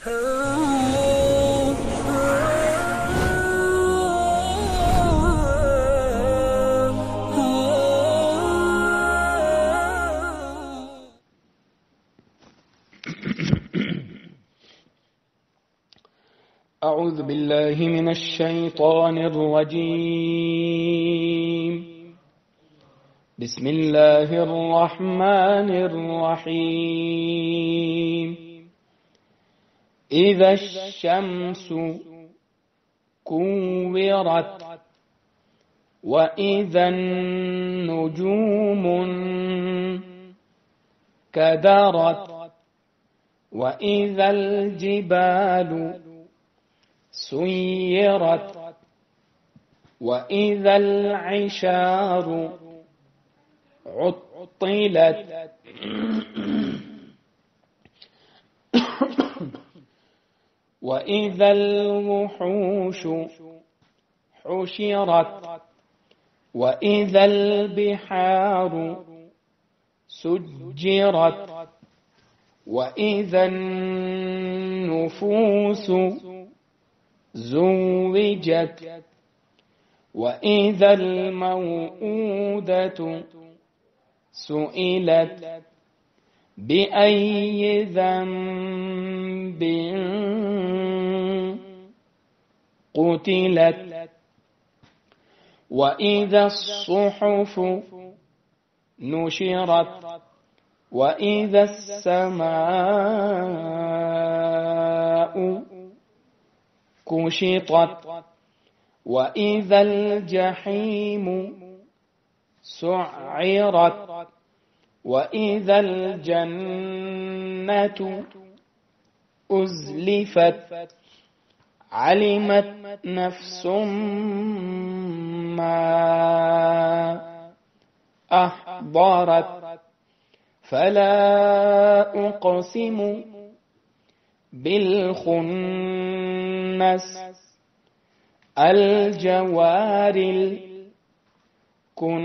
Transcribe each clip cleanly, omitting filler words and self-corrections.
أعوذ بالله من الشيطان الرجيم. بسم الله الرحمن الرحيم. إذا الشمس كورت وإذا النجوم كدرت وإذا الجبال سيرت وإذا العشار عطلت وإذا الوحوش حشرت وإذا البحار سجرت وإذا النفوس زوجت وإذا الموءودة سئلت بأي ذنب قتلت وإذا الصحف نشرت وإذا السماء كشطت وإذا الجحيم سعرت وإذا الجنة أزلفت علمت نفس ما أحضرت فلا أقسم بالخنس الجوار الكنس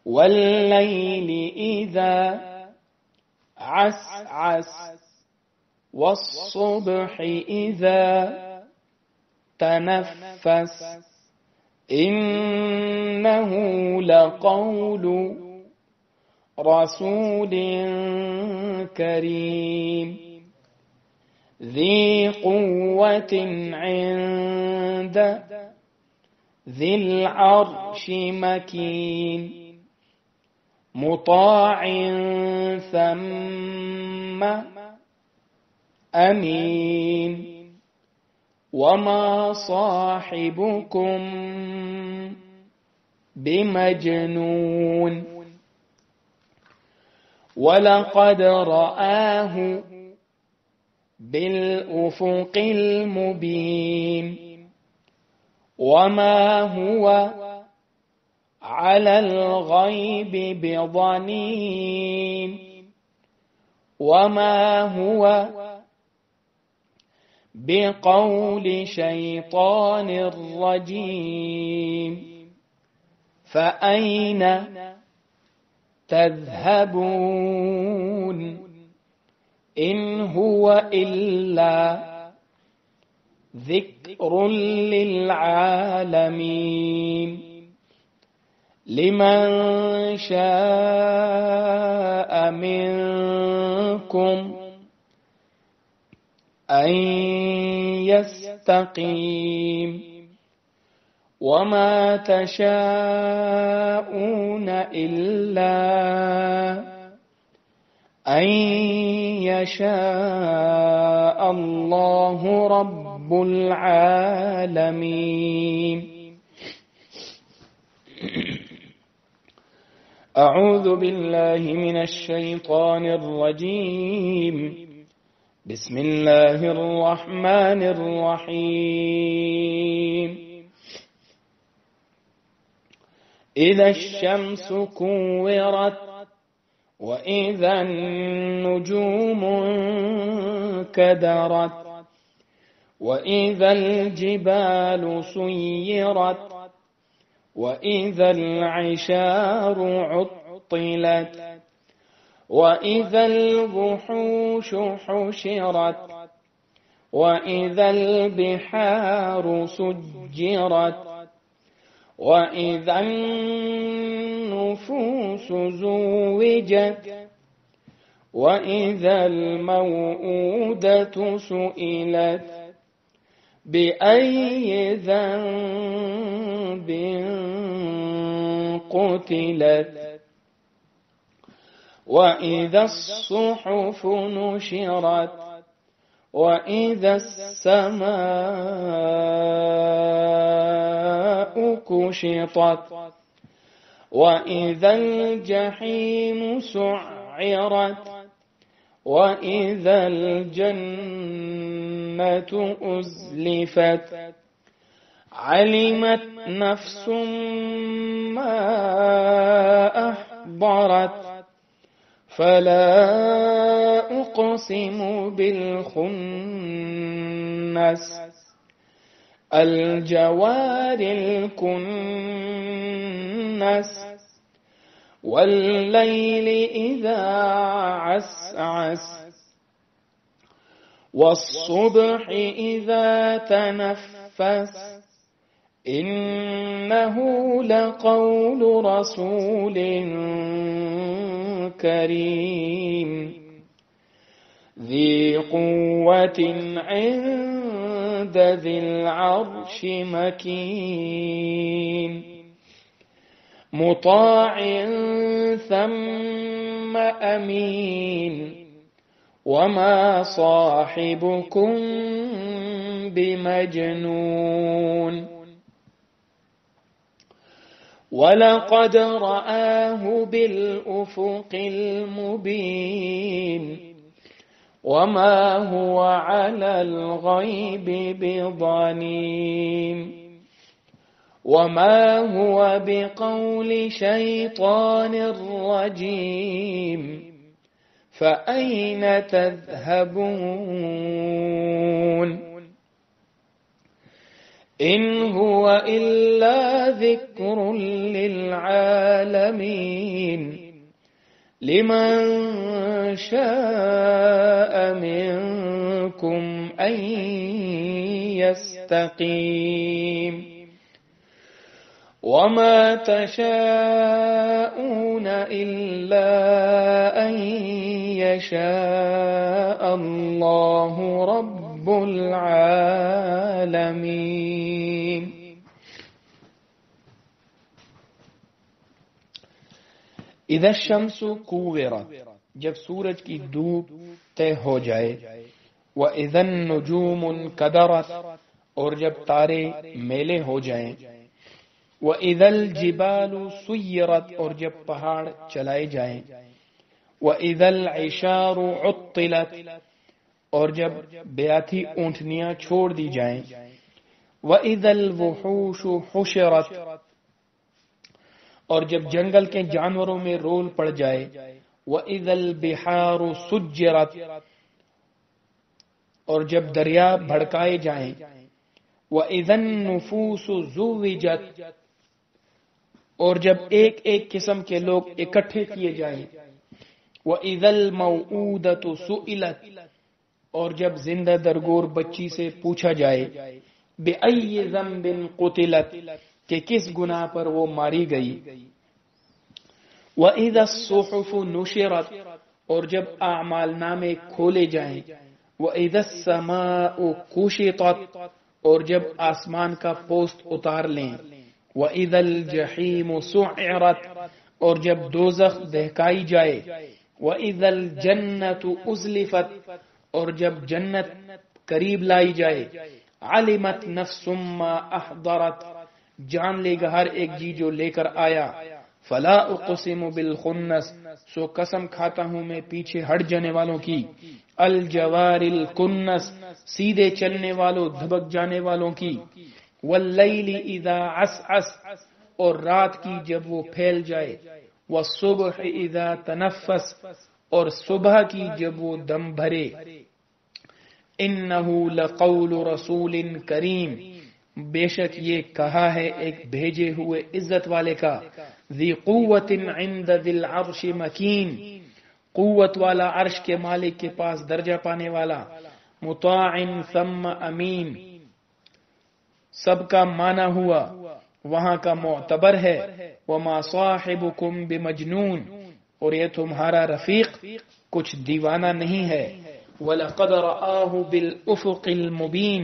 والليل إذا عسعس والصبح إذا تنفس إنه لقول رسول كريم ذي قوة عند ذي العرش مكين مطاع ثم أمين وما صاحبكم بمجنون ولقد رآه بالأفق المبين وما هو على الغيب بضنين وما هو بقول شيطان رجيم فأين تذهبون إن هو إلا ذكر للعالمين لمن شاء منكم أن يستقيم وما تشاءون إلا أن يشاء الله رب العالمين. أعوذ بالله من الشيطان الرجيم. بسم الله الرحمن الرحيم. إذا الشمس كورت وإذا النجوم كدرت وإذا الجبال سيرت وإذا العشار عطلت وإذا الوحوش حشرت وإذا البحار سجرت وإذا النفوس زوجت وإذا الموءودة سئلت بأي ذنب قتلت وإذا الصحف نشرت وإذا السماء كشطت وإذا الجحيم سعرت وإذا الجنة أزلفت علمت نفس ما أحضرت فلا أقسم بالخنس الجوار الكنس والليل إذا عسعس والصبح إذا تنفس إنه لقول رسول كريم ذي قوة عند ذي العرش مكين مطاع ثم أمين وما صاحبكم بمجنون ولقد رآه بالأفق المبين وما هو على الغيب بضنين وما هو بقول شيطان رجيم فأين تذهبون إن هو إلا ذكر للعالمين لمن شاء منكم أن يستقيم وما تشاءون إلا أن يشاء الله رب العالمين. इधर शम्सु कुव्विरत, जब सूरज की धूप तय हो जाए, व इधन नुजूमुन कदरत, और जब तारे मेले हो जाएं, व इधल जिबालु सुय्यरत, और जब पहाड़ चलाए जाएं, व इधल इशारु उत्तिलत, और जब ब्याथी ऊंटनियां छोड़ दी जाएं, व इधल वुहूशु हुशरत, और जब जंगल के जानवरों में रोल पड़ जाए, व इदल बिहारु सुज्जरत, और जब दरिया भड़काए जाएं, व इदन नुफूसु जुविजत, और जब एक एक किस्म के लोग इकट्ठे किए जाएं, व इदल मौऊदतु सुइलत, और जब जिंदा दरगोर बच्ची से पूछा जाए, बिअय्यि ज़ंबिन कुतिलत, कि किस गुनाह पर वो मारी गई, व इज़ा सुहुफ़ु नुशिरत, और जब आमाल नामे खोले जाएं, व इज़ा समाउ कुशितत, और जब आसमान का पोस्त उतार लें, व इज़ल जहीम सुइरत, और जब दोज़ख दहकाई जाए, व इज़ल जन्नतु उज़लिफत, और जब जन्नत करीब लाई जाए, अलिमत नफ्सुम मा अहदरत, जान लेगा हर एक जी जो लेकर आया, फला उक़सिमु बिल खुन्नस, सो कसम खाता हूं मैं पीछे हट जाने वालों की, अल जवारिल कुन्नस, सीधे चलने वालों धबक जाने वालों की, वल्लैलि इज़ा असअस, और रात की जब वो फैल जाए, वस्सुबह इज़ा तनफ़्फ़स, और सुबह की जब वो दम भरे, इन्नहु लक़ौलु रसूलिन करीम, बेशक ये कहा है एक भेजे हुए इज्जत वाले का, ज़ी क़ुव्वतिन इंद ज़िल अर्श मकीन, قوت والا، عرش کے مالک کے پاس درجہ پانے والا، مطاع ثم امین، سب کا مانا ہوا، وہاں کا معتبر ہے، وما صاحبکم بمجنون، اور یہ تمہارا رفیق کچھ دیوانہ نہیں ہے، وَلَقَدْ رَآهُ بِالْأُفُقِ الْمُبِينِ،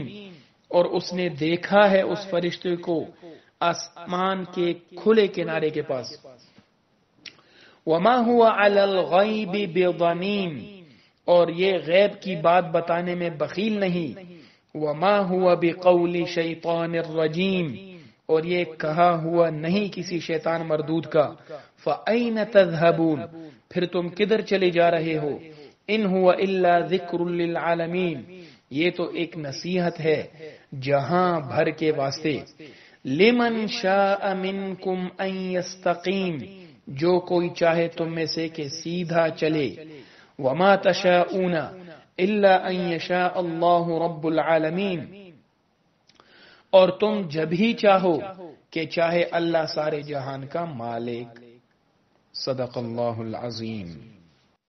اور اس نے دیکھا ہے اس فرشتے کو آسمان کے کھلے کنارے کے پاس، وَمَا هُوَ عَلَى الْغَيْبِ بِضَنِينٍ، اور یہ غیب کی بات بتانے میں بخیل نہیں، وَمَا هُوَ بِقَوْلِ شَيْطَانِ الرَّجِيمِ، اور یہ کہا ہوا نہیں کسی شیطان مردود کا، فَأَيْنَ تَذْهَبُونَ، پھر تم کدھر چلے جا رہے ہو، ان هو الا ذکر للعالمین، یہ تو ایک نصیحت ہے جہاں بھر کے واسطے، لمن شاء منکم ان یستقیم، جو کوئی چاہے تم میں سے کہ سیدھا چلے، وما تشاءون الا ان یشاء اللہ رب العالمین، اور تم جب ہی چاہو کہ چاہے اللہ سارے جہان کا مالک۔ صدق اللہ العظیم۔